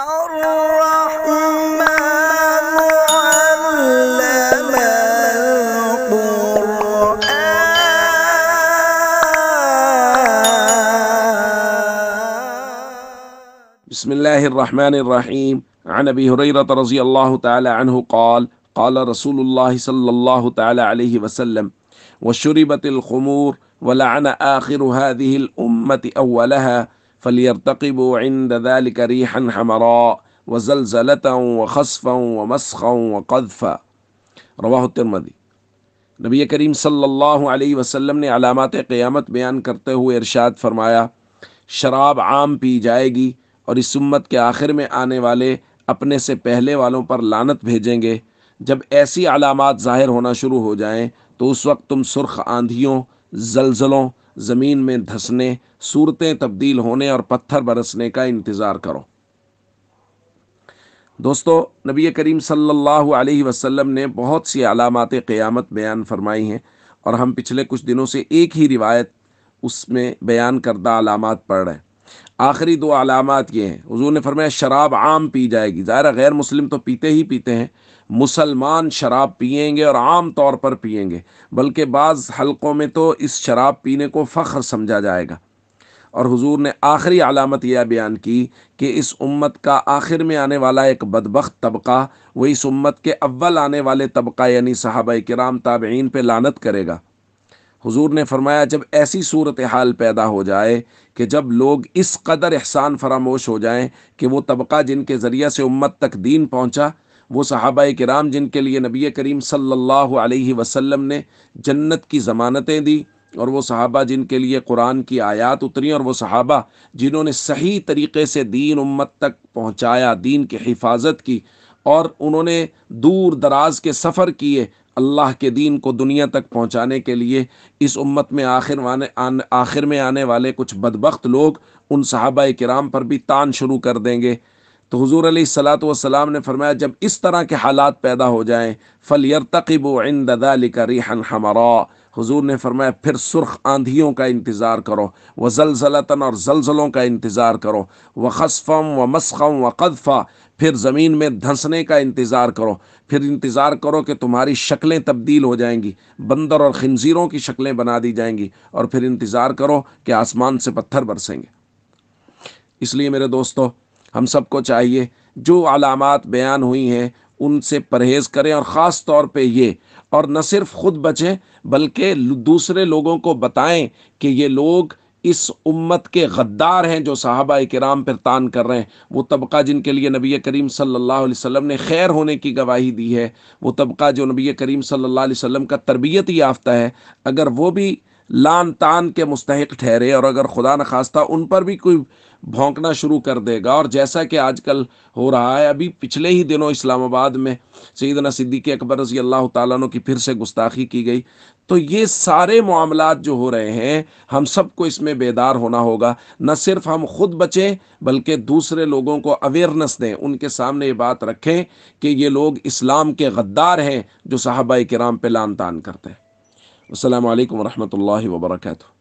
الرحمن علم القرآن. بسم الله الرحمن الرحيم. عن أبي هريرة رضي الله تعالى عنه قال قال رسول الله صلى الله تعالى عليه وسلم وشربت الخمور ولعن آخر هذه الأمة أولها فليرتقبوا عند ذلك ريحا حمراء وزلزلة وخسفا ومسخا وقذفا. رواہ الترمذی۔ نبی کریم صلی اللہ علیہ وسلم نے علامات قیامت بیان کرتے ہوئے ارشاد فرمایا، شراب عام پی جائے گی اور اس امت کے آخر میں آنے والے اپنے سے پہلے والوں پر لعنت بھیجیں گے۔ جب ایسی علامات ظاہر ہونا شروع ہو جائیں تو اس وقت تم سرخ آندھیوں، زلزلوں، زمین میں دھسنے، صورتیں تبدیل ہونے اور پتھر برسنے کا انتظار کرو۔ دوستو، نبی کریم صلی اللہ علیہ وسلم نے بہت سی علامات قیامت بیان فرمائی ہیں، اور ہم پچھلے کچھ دنوں سے ایک ہی روایت اس میں بیان کردہ علامات پڑھ رہے ہیں۔ آخری دو علامات یہ ہیں، حضور نے فرمایا شراب عام پی جائے گی۔ ظاہر غیر مسلم تو پیتے ہی پیتے ہیں، مسلمان شراب پئیں گے اور عام طور پر پئیں گے، بلکہ بعض حلقوں میں تو اس شراب پینے کو فخر سمجھا جائے گا۔ اور حضور نے آخری علامت یہ بیان کی کہ اس امت کا آخر میں آنے والا ایک بدبخت طبقہ وہ اس امت کے اول آنے والے طبقہ یعنی صحابہ کرام تابعین پہ لعنت کرے گا۔ حضور نے فرمایا جب ایسی صورتحال پیدا ہو جائے کہ جب لوگ اس قدر احسان فراموش ہو جائیں کہ وہ طبقہ جن کے ذریعہ سے امت تک دین پہنچا، وہ صحابہ کرام جن کے لیے نبی کریم صلی اللہ علیہ وسلم نے جنت کی ضمانتیں دی، اور وہ صحابہ جن کے لیے قرآن کی آیات اتری، اور وہ صحابہ جنہوں نے صحیح طریقے سے دین امت تک پہنچایا، دین کی حفاظت کی، اور انہوں نے دور دراز کے سفر کیے اللہ کے دین کو دنیا تک پہنچانے کے لیے۔ اس امت میں آخر میں آنے والے کچھ بدبخت لوگ ان صحابہ کرام پر بھی طعن شروع کر دیں گے۔ تو حضور علیہ الصلاۃ والسلام نے فرمایا جب اس طرح کے حالات پیدا ہو جائیں فَلْيَرْتَقِبُوا عِنْدَ ذَلِكَ رِيحًا حَمَرَاء، حضور نے فرمایا پھر سرخ آندھیوں کا انتظار کرو، وَزَلْزَلَةً اور زلزلوں کا انتظار کرو، وَخَسْفًا وَمَسْخًا وَقَذْفًا پھر زمین میں دھنسنے کا انتظار کرو، پھر انتظار کرو کہ تمہاری شکلیں تبدیل ہو جائیں گی، بندر اور خنزیروں کی شکلیں بنا دی جائیں گی، اور پھر انتظار کرو کہ آسمان سے پتھر برسیں گے۔ اس لیے میرے دوستو، ہم سب کو چاہیے جو علامات بیان ہوئی ہیں ان سے پرہیز کریں، اور خاص طور پہ یہ، اور نہ صرف خود بچیں بلکہ دوسرے لوگوں کو بتائیں کہ یہ لوگ اس امت کے غدار ہیں جو صحابہ کرام پر طعن کر رہے ہیں۔ وہ طبقہ جن کے لیے نبی کریم صلی اللہ علیہ وسلم نے خیر ہونے کی گواہی دی ہے، وہ طبقہ جو نبی کریم صلی اللہ علیہ وسلم کا تربیت یافتہ ہے، اگر وہ بھی لعن طعن کے مستحق ٹھہرے، اور اگر خدا نخواستہ ان پر بھی کوئی بھونکنا شروع کر دے گا، اور جیسا کہ آج کل ہو رہا ہے، ابھی پچھلے ہی دنوں اسلام آباد میں سیدنا صدیق اکبر رضی اللہ تعالیٰ عنہ کی پھر سے گستاخی کی گئی، تو یہ سارے معاملات جو ہو رہے ہیں ہم سب کو اس میں بیدار ہونا ہوگا۔ نہ صرف ہم خود بچیں بلکہ دوسرے لوگوں کو اویئرنس دیں، ان کے سامنے یہ بات رکھیں کہ یہ لوگ اسلام کے غدار ہیں جو صحابہ کرام پہ لعن طعن کرتے ہیں۔ السلام علیکم ورحمۃ اللہ وبرکاتہ۔